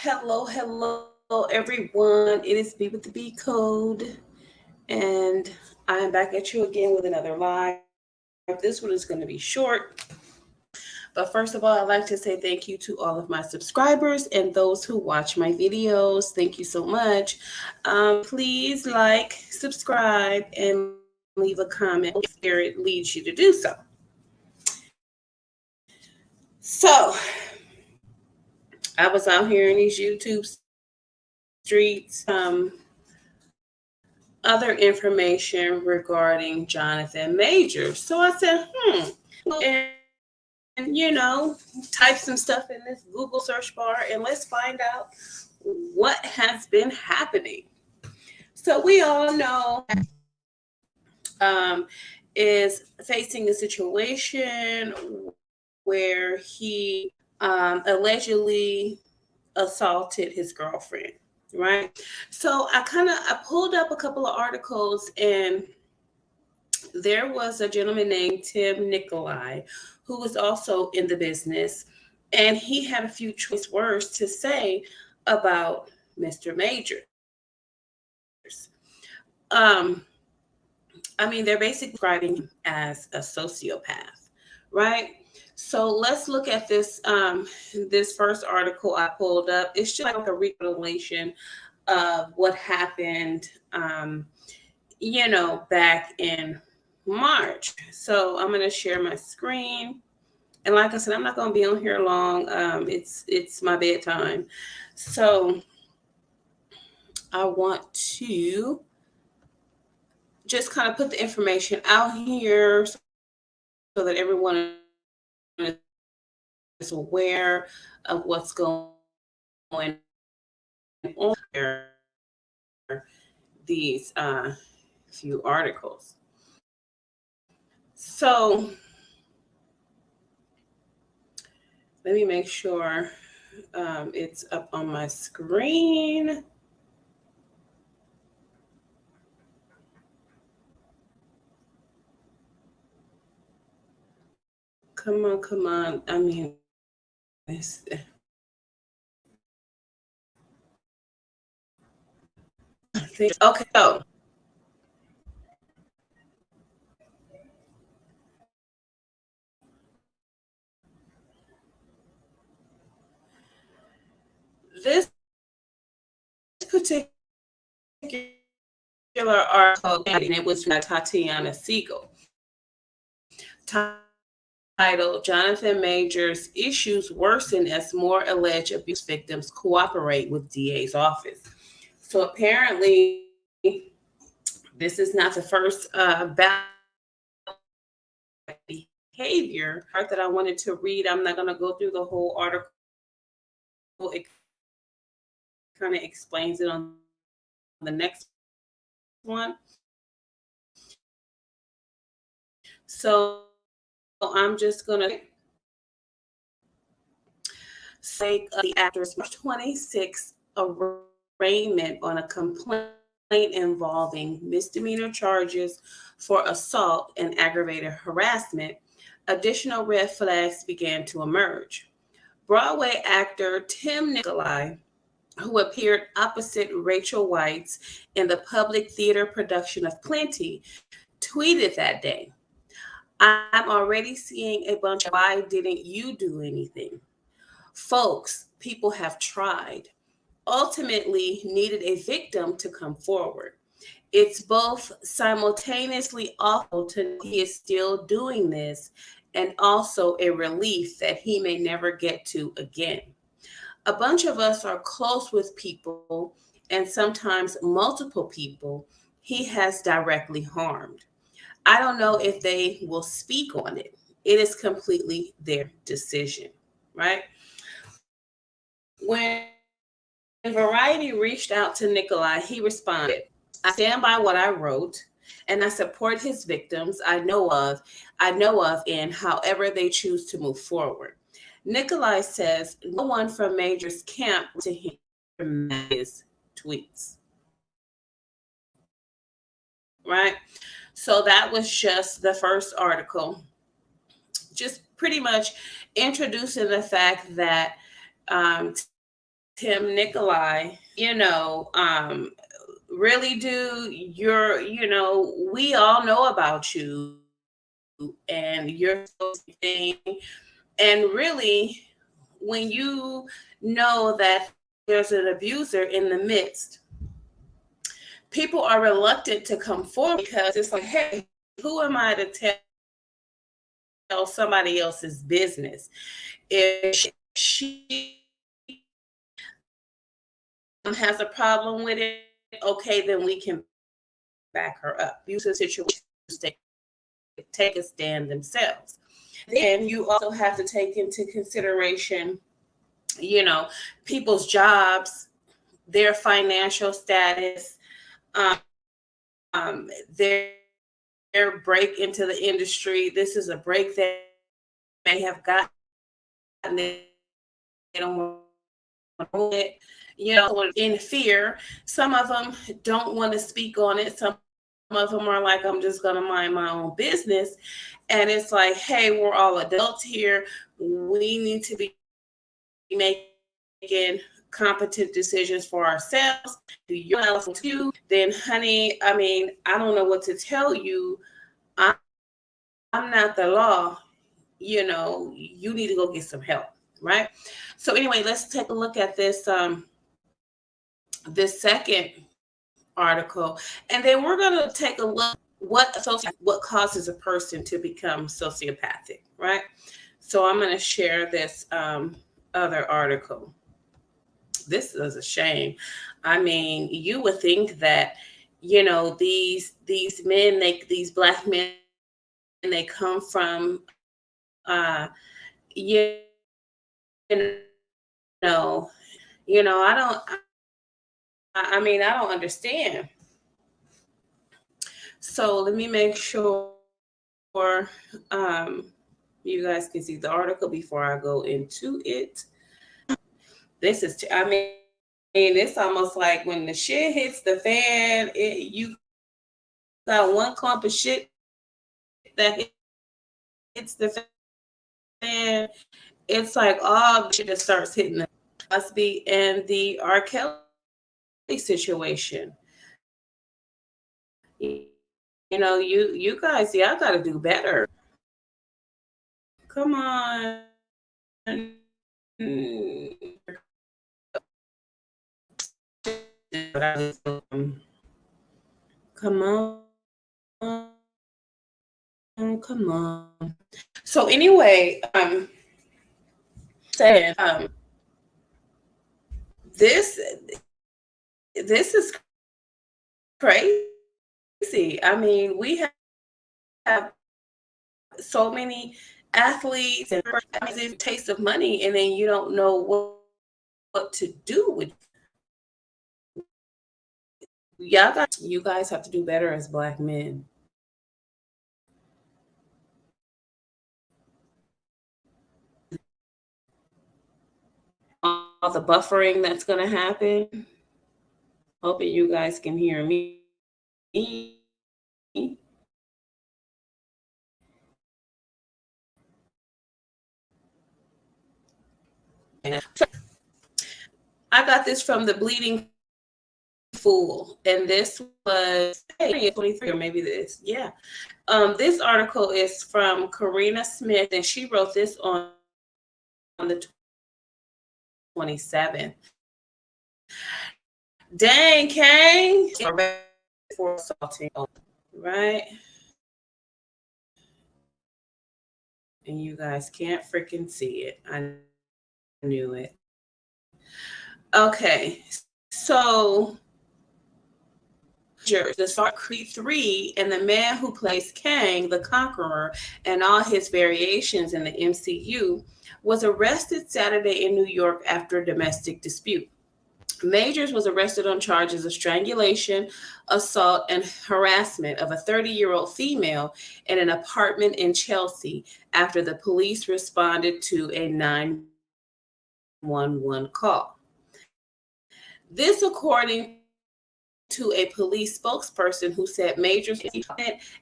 Hello, everyone. It is B with the B code, and I am back at you again with another live. This one is going to be short, but first of all, I'd like to say thank you to all of my subscribers and those who watch my videos. Thank you so much. Please like, subscribe, and leave a comment. Spirit leads you to do so. So, I was out here in these YouTube streets. Other information regarding Jonathan Majors. So I said, and type some stuff in this Google search bar and let's find out what has been happening. So we all know um, is facing a situation where he allegedly assaulted his girlfriend, right? So I pulled up a couple of articles, and there was a gentleman named Tim Nikolai who was also in the business, and he had a few choice words to say about Mr. Majors. Um, they're basically describing him as a sociopath, right? So let's look at this first article I pulled up. It's just like a recapitulation of what happened, back in March. So I'm gonna share my screen, and like I said, I'm not gonna be on here long. It's my bedtime, so I want to just kind of put the information out here so that everyone is aware of what's going on. These few articles. So let me make sure it's up on my screen. Come on. I mean, okay. So this particular article, and it was by Tatiana Siegel, titled "Jonathan Majors Issues Worsen as More Alleged Abuse Victims Cooperate with DA's Office." So apparently, this is not the first bad behavior. Part that I wanted to read. I'm not going to go through the whole article. It kind of explains it on the next one. So I'm just going to say the actor's March 26th arraignment on a complaint involving misdemeanor charges for assault and aggravated harassment, additional red flags began to emerge. Broadway actor Tim Nikolai, who appeared opposite Rachel Weisz in the public theater production of Plenty, tweeted that day, "I'm already seeing a bunch of why didn't you do anything? Folks, people have tried. Ultimately needed a victim to come forward. It's both simultaneously awful to know he is still doing this and also a relief that he may never get to again. A bunch of us are close with people and sometimes multiple people he has directly harmed. I don't know if they will speak on it. It is completely their decision," right? When Variety reached out to Nikolai, he responded, "I stand by what I wrote and I support his victims I know of in however they choose to move forward." Nikolai says no one from Major's camp to him his tweets. Right? So that was just the first article, just pretty much introducing the fact that Tim Tim Nikolai, really, dude, we all know about you and your thing. And really, when you know that there's an abuser in the midst, people are reluctant to come forward because it's like, hey, who am I to tell somebody else's business? If she has a problem with it, okay, then we can back her up. Use the situation to take a stand themselves. Then you also have to take into consideration, people's jobs, their financial status, their break into the industry. This is a break they may have gotten. They don't want it, in fear. Some of them don't want to speak on it. Some of them are like, I'm just going to mind my own business. And it's like, hey, we're all adults here. We need to be making competent decisions for ourselves. Do you else to? Then, honey, I don't know what to tell you. I'm not the law. You need to go get some help, right? So anyway, let's take a look at this second article, and then we're going to take a look what causes a person to become sociopathic, right? So I'm going to share this other article. This is a shame. You would think that these men, these black men, they come from you know I don't. I don't understand. So let me make sure you guys can see the article before I go into it. This is, it's almost like when the shit hits the fan, you got one clump of shit that hits the fan. It's like all the shit that starts hitting the must be in the R. Kelly situation. You guys, y'all got to do better. Come on. Come on. So anyway, saying this this is crazy. We have so many athletes and taste of money, and then you don't know what to do with. You guys have to do better as black men. All the buffering that's going to happen. Hoping you guys can hear me. I got this from the Bleeding Fool, and this was 23, or maybe this. Yeah. This article is from Karina Smith, and she wrote this on the 27th. Dang, Kang. For assaulting, right? And you guys can't freaking see it. I knew it. Okay, so the Star Creed 3 and the man who plays Kang the Conqueror and all his variations in the MCU was arrested Saturday in New York after a domestic dispute. Majors was arrested on charges of strangulation, assault, and harassment of a 30-year-old female in an apartment in Chelsea after the police responded to a 911 call. This, according to a police spokesperson who said Majors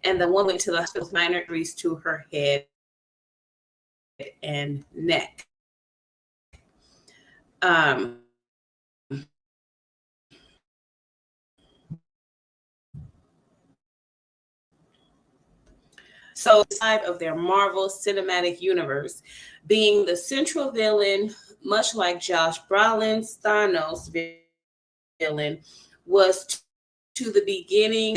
and the woman went to the hospital with minor injuries to her head and neck. So, side of their Marvel Cinematic Universe, being the central villain, much like Josh Brolin's Thanos villain, was to the beginning.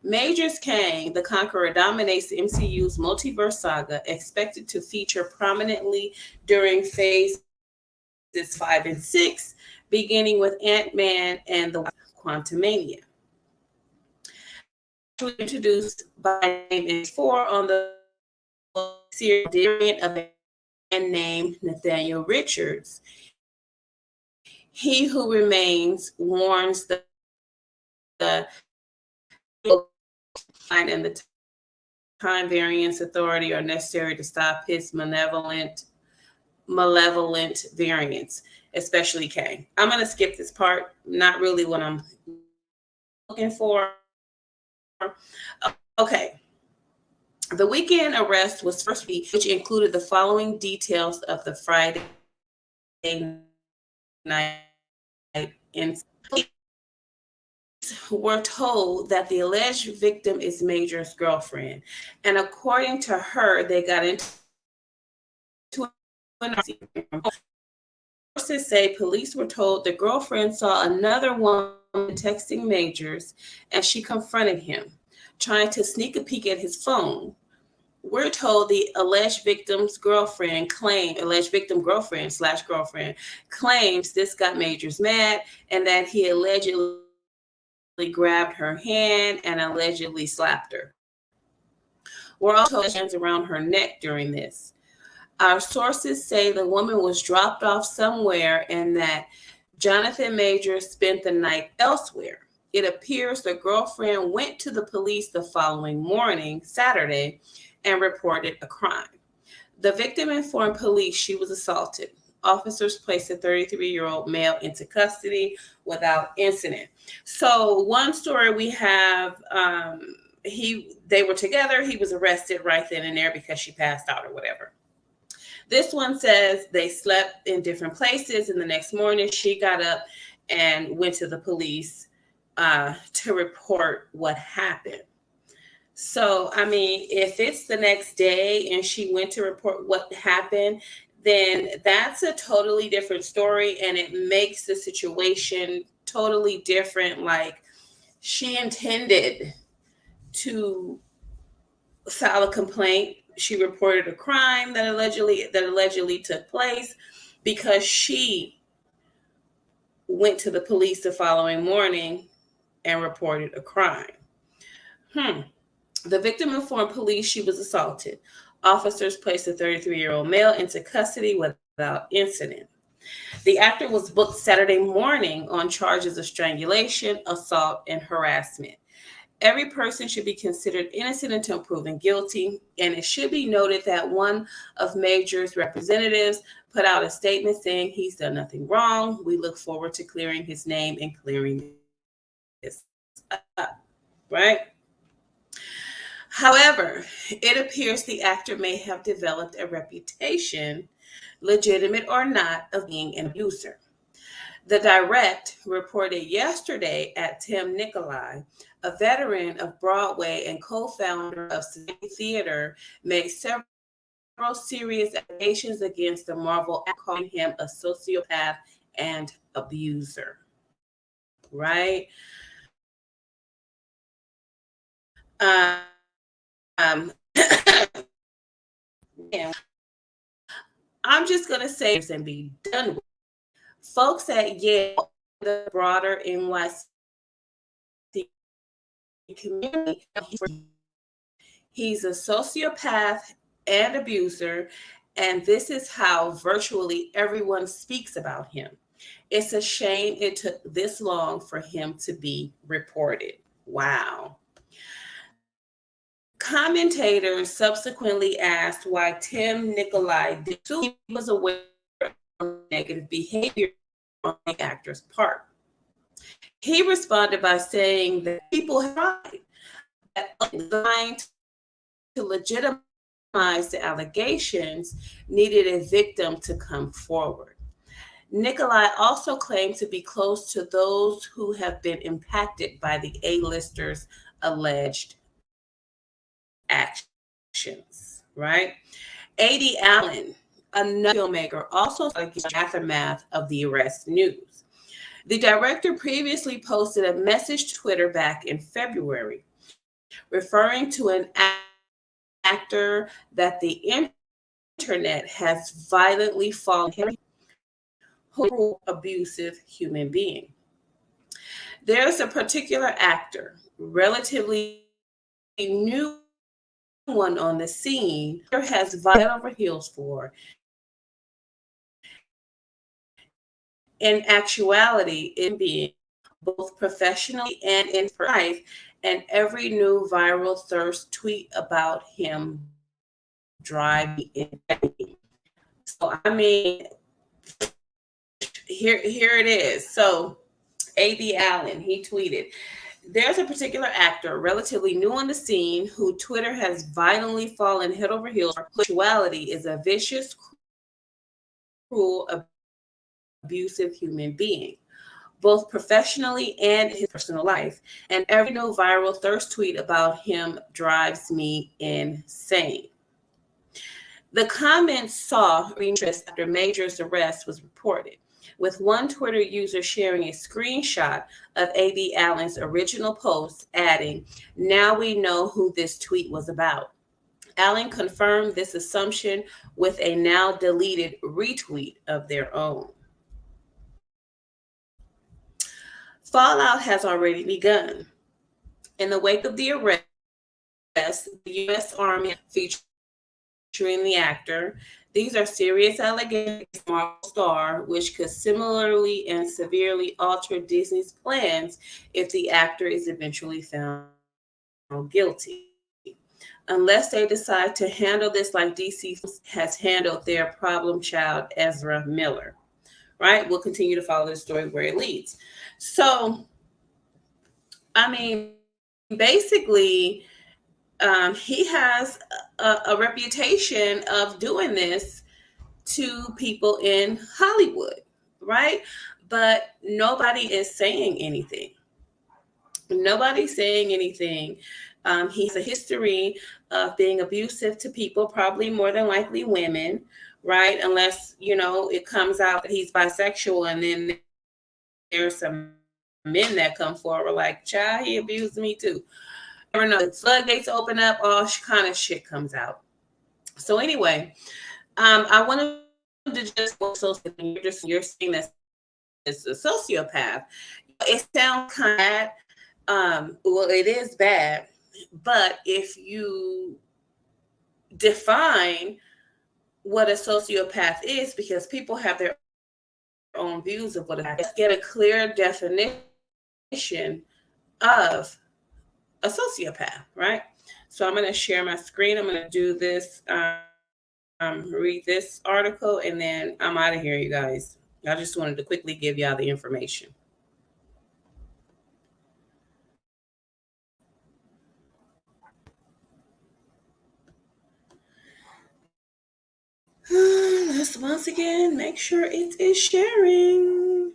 Majors Kang, the Conqueror, dominates the MCU's multiverse saga, expected to feature prominently during phases 5 and 6, beginning with Ant-Man and the Quantumania. Introduced by name in 4 on the series variant of a man named Nathaniel Richards. He who remains warns the and the time variance authority are necessary to stop his malevolent variants, especially Kang. I'm going to skip this part, not really what I'm looking for. Okay. The weekend arrest was first week, which included the following details of the Friday night incident. Were told that the alleged victim is Major's girlfriend, and according to her, they got into an argument. Sources say police were told the girlfriend saw another woman texting Majors, and she confronted him, trying to sneak a peek at his phone. We're told the alleged victim girlfriend /girlfriend claims this got Majors mad, and that he allegedly grabbed her hand and allegedly slapped her. We're also told hands around her neck during this. Our sources say the woman was dropped off somewhere and that Jonathan Majors spent the night elsewhere. It appears the girlfriend went to the police the following morning, Saturday, and reported a crime. The victim informed police she was assaulted. Officers placed a 33-year-old male into custody without incident. So one story we have, they were together. He was arrested right then and there because she passed out or whatever. This one says they slept in different places, and the next morning she got up and went to the police to report what happened. So, I mean, if it's the next day and she went to report what happened, then that's a totally different story, and it makes the situation totally different. Like, she intended to file a complaint. She reported a crime that allegedly took place because she went to the police the following morning and reported a crime. The victim informed police she was assaulted. Officers placed a 33-year-old male into custody without incident. The actor was booked Saturday morning on charges of strangulation, assault, and harassment. Every person should be considered innocent until proven guilty, and it should be noted that one of Major's representatives put out a statement saying he's done nothing wrong. We look forward to clearing his name and clearing this up, right? However, it appears the actor may have developed a reputation, legitimate or not, of being an abuser. The Direct reported yesterday at Tim Nicolai, a veteran of Broadway and co-founder of Sociopathic Theater, made several serious allegations against the Marvel actor, calling him a sociopath and abuser. Right? I'm just going to say this and be done with it. Folks at Yale, the broader NYC community, he's a sociopath and abuser, and this is how virtually everyone speaks about him. It's a shame it took this long for him to be reported. Wow. Commentators subsequently asked why Tim Nicolai was aware of negative behavior on the actor's part. He responded by saying that people have tried, that trying to legitimize the allegations needed a victim to come forward. Nicolai also claimed to be close to those who have been impacted by the A-listers' alleged actions. actions, right? A.D. Allen, another filmmaker, also against the aftermath of the arrest news. The director previously posted a message to Twitter back in February, referring to an actor that the internet has violently fallen who abusive human being. There's a particular actor, relatively new one on the scene, has violent over heels for. In actuality, it being both professionally and in life, and every new viral thirst tweet about him drive me insane. So I mean, here it is. So A.D. Allen, he tweeted, there's a particular actor relatively new on the scene who Twitter has violently fallen head over heels for. Sexuality is a vicious, cruel, abusive human being, both professionally and in his personal life. And every new viral thirst tweet about him drives me insane. The comments saw interest after Major's arrest was reported, with one Twitter user sharing a screenshot of A.D. Allen's original post, adding, "Now we know who this tweet was about." Allen confirmed this assumption with a now deleted retweet of their own. Fallout has already begun. In the wake of the arrest, the U.S. Army featuring the actor, these are serious allegations against Marvel star, which could similarly and severely alter Disney's plans if the actor is eventually found guilty. Unless they decide to handle this like DC has handled their problem child, Ezra Miller. Right? We'll continue to follow the story where it leads. So, I mean, basically, he has a reputation of doing this to people in Hollywood, right? But nobody is saying anything. Nobody's saying anything. He has a history of being abusive to people, probably more than likely women, right? Unless, it comes out that he's bisexual, and then there's some men that come forward like, child, he abused me too. Never know. The floodgates open up, all kind of shit comes out. So anyway, I wanted to just you're saying this is a sociopath. It sounds kind of bad. Well, it is bad, but if you define what a sociopath is, because people have their own views of what it is, let's get a clear definition of a sociopath, right? So I'm going to share my screen. I'm going to do this, read this article, and then I'm out of here, you guys. I just wanted to quickly give y'all the information. Let's once again make sure it is sharing.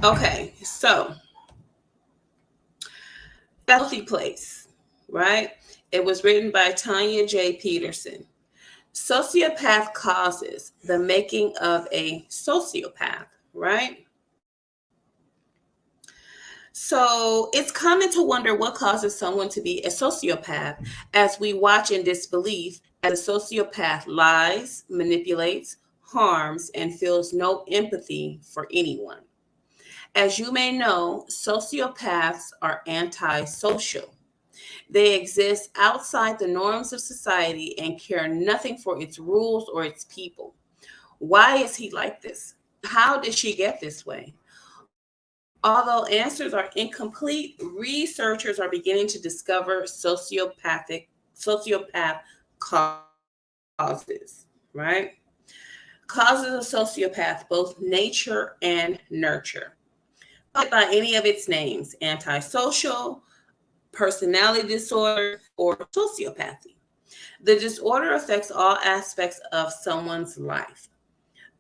Okay, so Healthy Place, right? It was written by Tanya J. Peterson. Sociopath causes, the making of a sociopath, right? So it's common to wonder what causes someone to be a sociopath as we watch in disbelief as a sociopath lies, manipulates, harms, and feels no empathy for anyone. As you may know, sociopaths are antisocial. They exist outside the norms of society and care nothing for its rules or its people. Why is he like this? How did she get this way? Although answers are incomplete, researchers are beginning to discover sociopath causes, right? Causes of sociopath, both nature and nurture. By any of its names, antisocial, personality disorder, or sociopathy. The disorder affects all aspects of someone's life.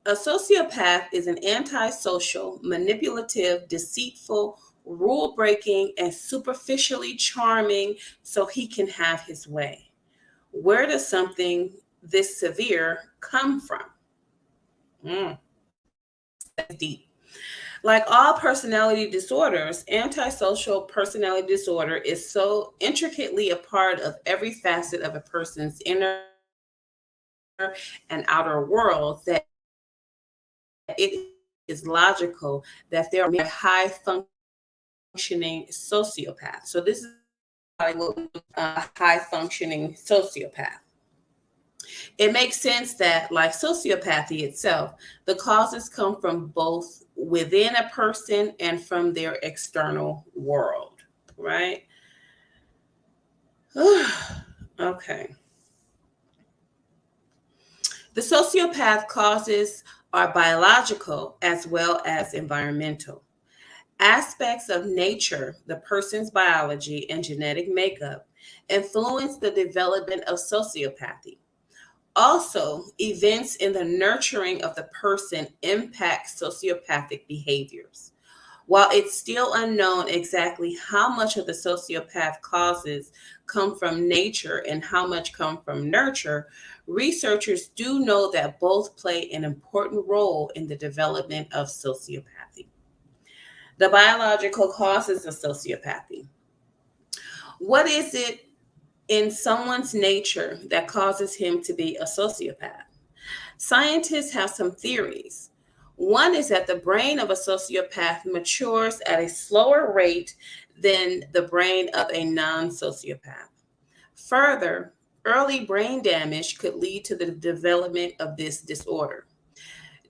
A sociopath is an antisocial, manipulative, deceitful, rule breaking, and superficially charming so he can have his way. Where does something this severe come from? Mm, that's deep. Like all personality disorders, antisocial personality disorder is so intricately a part of every facet of a person's inner and outer world that it is logical that there are high functioning sociopaths. So this is probably what we a high functioning sociopath. It makes sense that, like sociopathy itself, the causes come from both within a person and from their external world, right? Okay. The sociopath causes are biological as well as environmental. Aspects of nature, the person's biology and genetic makeup, influence the development of sociopathy. Also, events in the nurturing of the person impact sociopathic behaviors. While it's still unknown exactly how much of the sociopath causes come from nature and how much come from nurture, researchers do know that both play an important role in the development of sociopathy. The biological causes of sociopathy. What is it in someone's nature that causes him to be a sociopath? Scientists have some theories. One is that the brain of a sociopath matures at a slower rate than the brain of a non sociopath. Further, early brain damage could lead to the development of this disorder.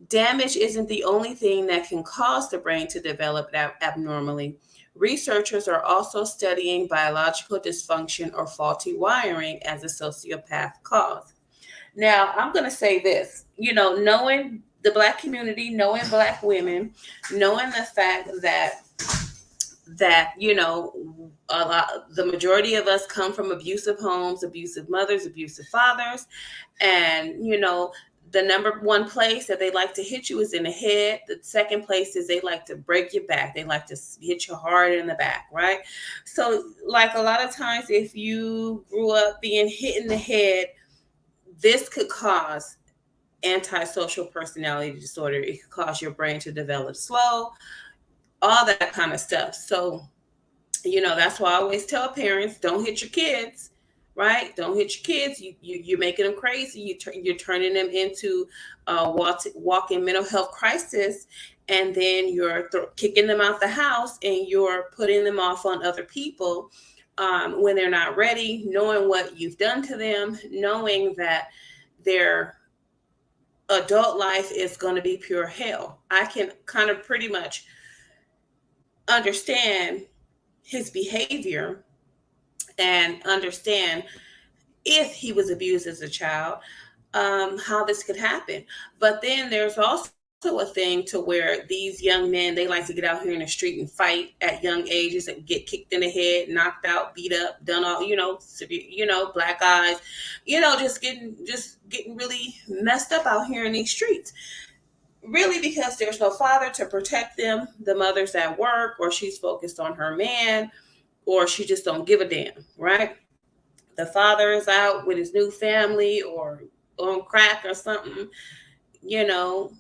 Damage isn't the only thing that can cause the brain to develop abnormally. Researchers are also studying biological dysfunction or faulty wiring as a sociopath cause. Now, I'm going to say this, knowing the Black community, knowing Black women, knowing the fact that the majority of us come from abusive homes, abusive mothers, abusive fathers, and the number one place that they like to hit you is in the head. The second place is they like to break your back. They like to hit you hard in the back, right? So, like a lot of times, if you grew up being hit in the head, this could cause antisocial personality disorder. It could cause your brain to develop slow, all that kind of stuff. So, that's why I always tell parents, don't hit your kids, right? Don't hit your kids. You're making them crazy. You're turning them into a walking mental health crisis. And then you're kicking them out the house and you're putting them off on other people when they're not ready, knowing what you've done to them, knowing that their adult life is going to be pure hell. I can kind of pretty much understand his behavior and understand if he was abused as a child, how this could happen. But then there's also a thing to where these young men, they like to get out here in the street and fight at young ages and get kicked in the head, knocked out, beat up, done all, severe, black eyes, just getting really messed up out here in these streets. Really, because there's no father to protect them. The mother's at work, or she's focused on her man, or she just don't give a damn, right? The father is out with his new family or on crack or something, you know,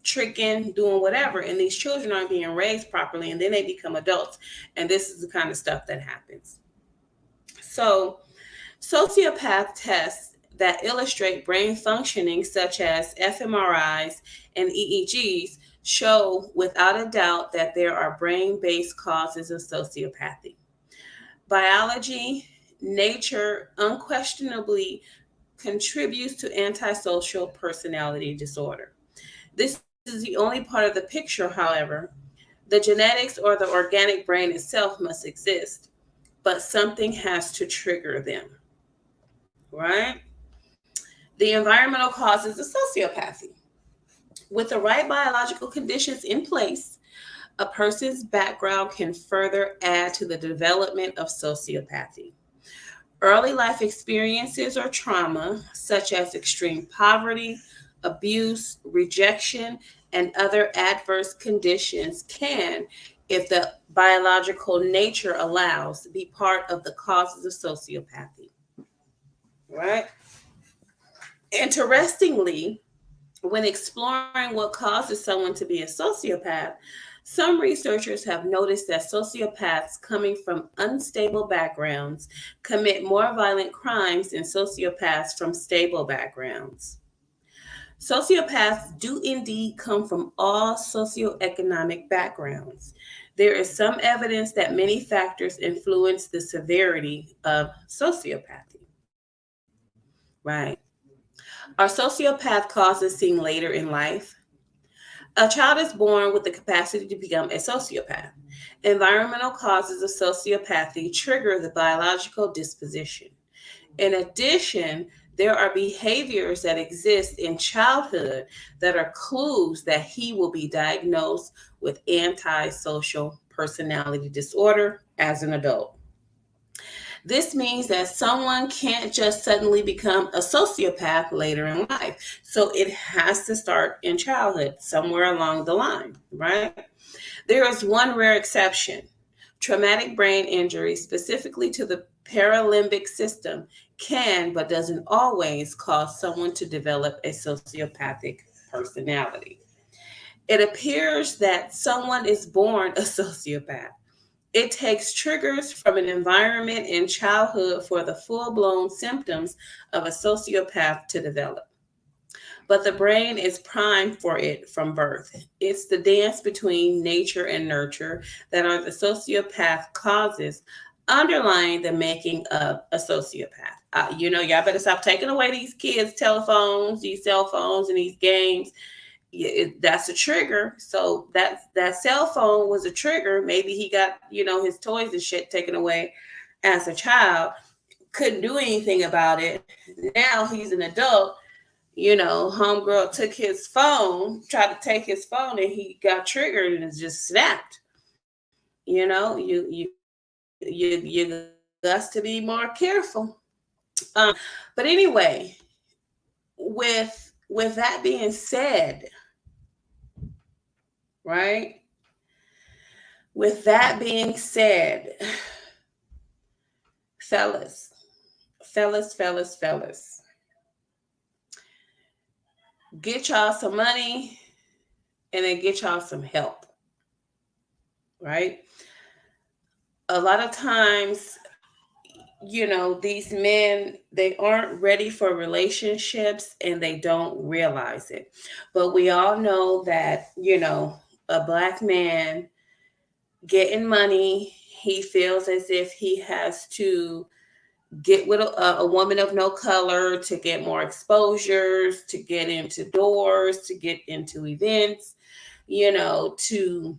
tricking, doing whatever. And these children aren't being raised properly, and then they become adults. And this is the kind of stuff that happens. So, sociopath tests that illustrate brain functioning, such as fMRIs and EEGs, show without a doubt that there are brain based causes of sociopathy. Biology, nature unquestionably contributes to antisocial personality disorder. This is the only part of the picture, however. The genetics or the organic brain itself must exist, but something has to trigger them, right? The environmental causes of sociopathy. With the right biological conditions in place, a person's background can further add to the development of sociopathy. Early life experiences or trauma, such as extreme poverty, abuse, rejection, and other adverse conditions, can if the biological nature allows, be part of the causes of sociopathy. Right? Interestingly, when exploring what causes someone to be a sociopath, some researchers have noticed that sociopaths coming from unstable backgrounds commit more violent crimes than sociopaths from stable backgrounds. Sociopaths do indeed come from all socioeconomic backgrounds. There is some evidence that many factors influence the severity of sociopathy. Right. Are sociopath causes seen later in life? A child is born with the capacity to become a sociopath. Environmental causes of sociopathy trigger the biological disposition. In addition, there are behaviors that exist in childhood that are clues that he will be diagnosed with antisocial personality disorder as an adult. This means that someone can't just suddenly become a sociopath later in life. So it has to start in childhood, somewhere along the line, right? There is one rare exception. Traumatic brain injury, specifically to the paralimbic system, can but doesn't always cause someone to develop a sociopathic personality. It appears that someone is born a sociopath. It takes triggers from an environment in childhood for the full blown symptoms of a sociopath to develop. But the brain is primed for it from birth. It's the dance between nature and nurture that are the sociopath causes underlying the making of a sociopath. Y'all better stop taking away these kids' telephones, these cell phones, and these games. That's a trigger. So that cell phone was a trigger. Maybe he got his toys and shit taken away as a child. Couldn't do anything about it. Now he's an adult. Homegirl took his phone, tried to take his phone, and he got triggered and it just snapped. You got to be more careful. But anyway, with that being said, right? With that being said, fellas, fellas, get y'all some money and then get y'all some help, right? A lot of times, these men, they aren't ready for relationships and they don't realize it. But we all know that, a black man getting money, he feels as if he has to get with a woman of no color to get more exposures, to get into doors, to get into events, to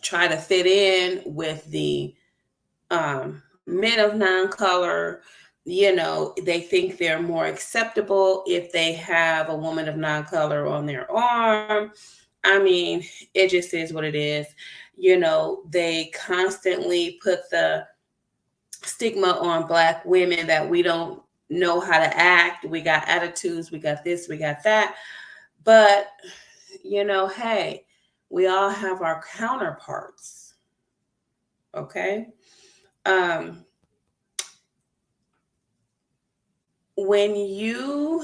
try to fit in with the men of non-color. They think they're more acceptable if they have a woman of non-color on their arm. I mean, it just is what it is. They constantly put the stigma on black women that we don't know how to act. We got attitudes, we got this, we got that. But, hey, we all have our counterparts. Okay? When you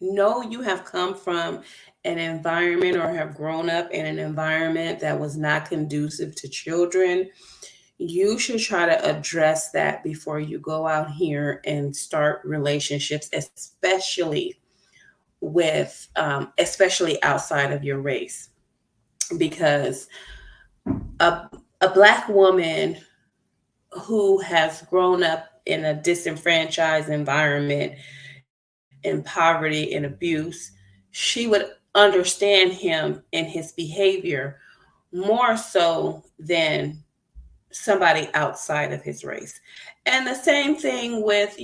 know you have come from an environment or have grown up in an environment that was not conducive to children, you should try to address that before you go out here and start relationships, especially outside of your race, because a, a black woman who has grown up in a disenfranchised environment, in poverty and abuse, she would understand him and his behavior more so than somebody outside of his race. And the same thing with,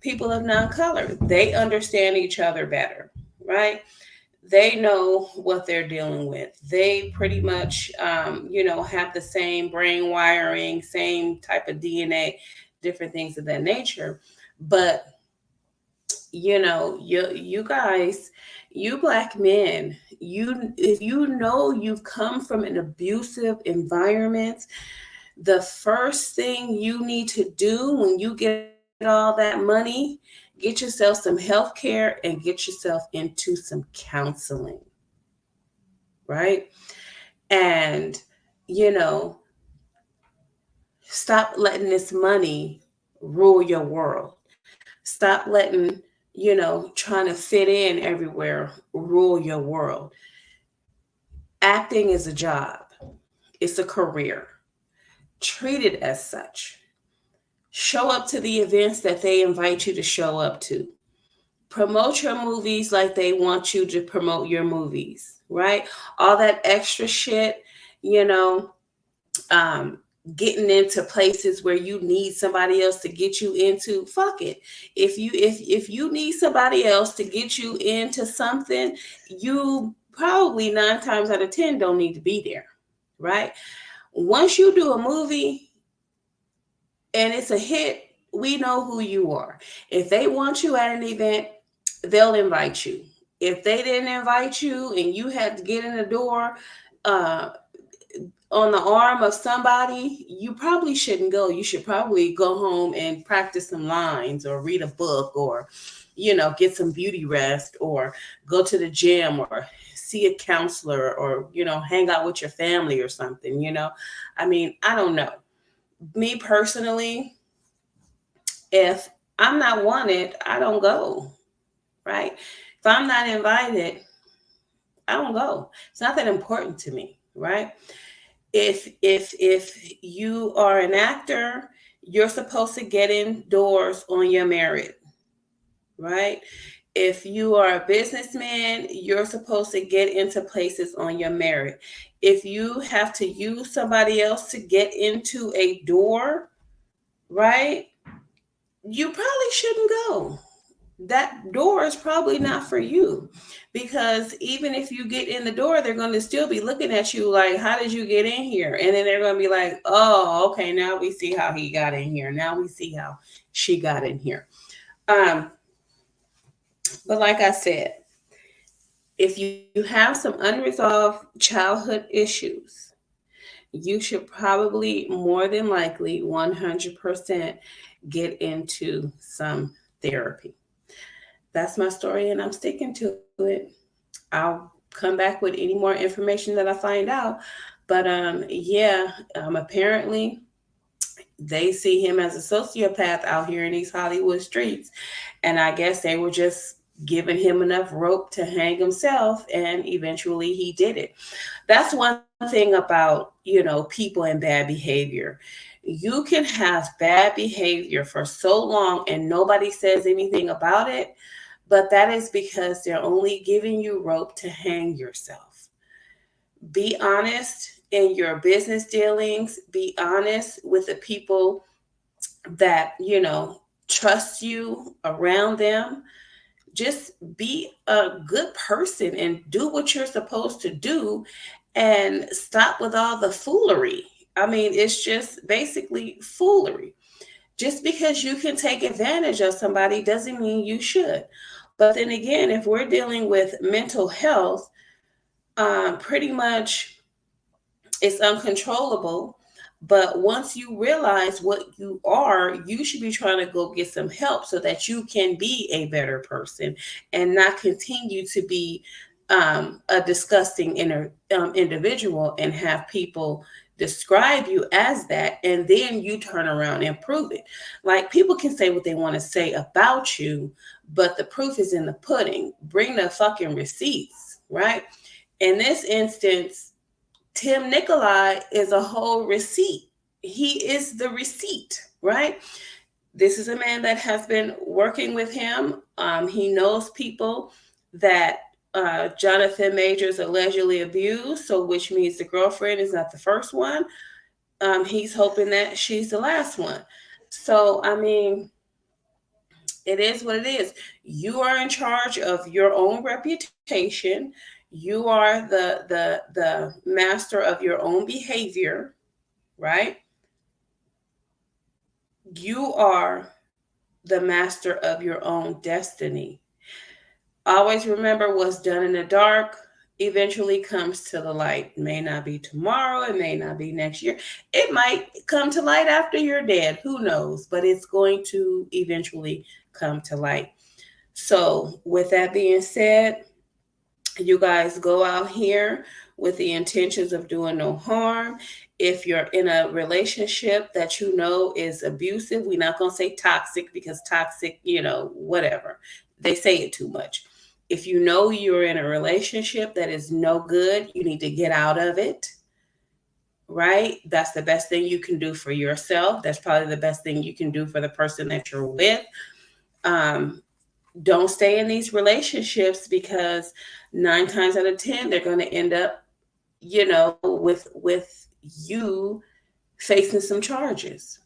people of non-color. They understand each other better, right? They know what they're dealing with. They pretty much, have the same brain wiring, same type of DNA, different things of that nature. But you guys, you black men, if you know you've come from an abusive environment, the first thing you need to do when you get all that money, get yourself some health care and get yourself into some counseling, right? And, you know, stop letting this money rule your world. Stop letting, trying to fit in everywhere rule your world. Acting is a job, it's a career. Treat it as such. Show up to the events that they invite you to show up to. Promote your movies like they want you to promote your movies, right? All that extra shit, you know, um, getting into places where you need somebody else to get you into, fuck it. If you need somebody else to get you into something, you probably 9 times out of 10 don't need to be there, right? Once you do a movie and it's a hit, we know who you are. If they want you at an event, they'll invite you. If they didn't invite you and you had to get in the door, uh, on the arm of somebody, you probably shouldn't go. You should probably go home and practice some lines or read a book or, get some beauty rest or go to the gym or see a counselor or, hang out with your family or something. I mean, I don't know. Me personally, if I'm not wanted, I don't go, right? If I'm not invited, I don't go. It's not that important to me, right? If you are an actor, you're supposed to get indoors on your merit, right? If you are a businessman, you're supposed to get into places on your merit. If you have to use somebody else to get into a door, right? You probably shouldn't go. That door is probably not for you, because even if you get in the door, they're going to still be looking at you like, how did you get in here? And then they're going to be like, oh, okay, now we see how he got in here, now we see how she got in here. um but like I said, if you have some unresolved childhood issues, you should probably more than likely 100% get into some therapy. That's my story and I'm sticking to it. I'll come back with any more information that I find out. But yeah, apparently they see him as a sociopath out here in these Hollywood streets, and I guess they were just giving him enough rope to hang himself, and eventually he did it. That's one thing about, people and bad behavior. You can have bad behavior for so long and nobody says anything about it, but that is because they're only giving you rope to hang yourself. Be honest in your business dealings, be honest with the people that, trust you around them. Just be a good person and do what you're supposed to do and stop with all the foolery. I mean, it's just basically foolery. Just because you can take advantage of somebody doesn't mean you should. But then again, if we're dealing with mental health, pretty much it's uncontrollable. But once you realize what you are, you should be trying to go get some help so that you can be a better person and not continue to be a disgusting individual and have people describe you as that, and then you turn around and prove it. Like, people can say what they want to say about you, but the proof is in the pudding. Bring the fucking receipts, right? In this instance, Tim Nikolai is a whole receipt. He is the receipt, right? This is a man that has been working with him. He knows people that Jonathan Majors allegedly abused, so which means the girlfriend is not the first one. He's hoping that she's the last one. So, I mean, it is what it is. You are in charge of your own reputation. You are the master of your own behavior, right? You are the master of your own destiny. Always remember, what's done in the dark eventually comes to the light. It may not be tomorrow, it may not be next year. It might come to light after you're dead. Who knows? But it's going to eventually come to light. So, with that being said, you guys go out here with the intentions of doing no harm. If you're in a relationship that you know is abusive, we're not going to say toxic, because toxic, whatever. They say it too much. If you know you're in a relationship that is no good, you need to get out of it, right? That's the best thing you can do for yourself. That's probably the best thing you can do for the person that you're with. Um, don't stay in these relationships, because 9 times out of 10 they're going to end up, with you facing some charges.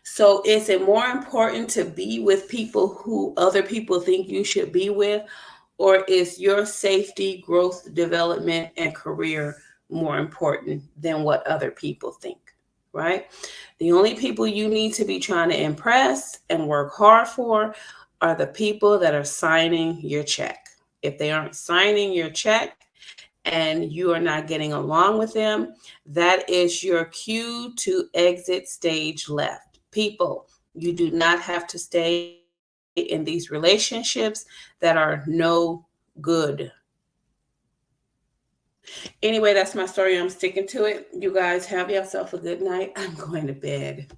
So is it more important to be with people who other people think you should be with, or is your safety, growth, development, and career more important than what other people think? Right? The only people you need to be trying to impress and work hard for are the people that are signing your check. If they aren't signing your check and you are not getting along with them, that is your cue to exit stage left. People, you do not have to stay in these relationships that are no good. Anyway, that's my story. I'm sticking to it. You guys have yourself a good night. I'm going to bed.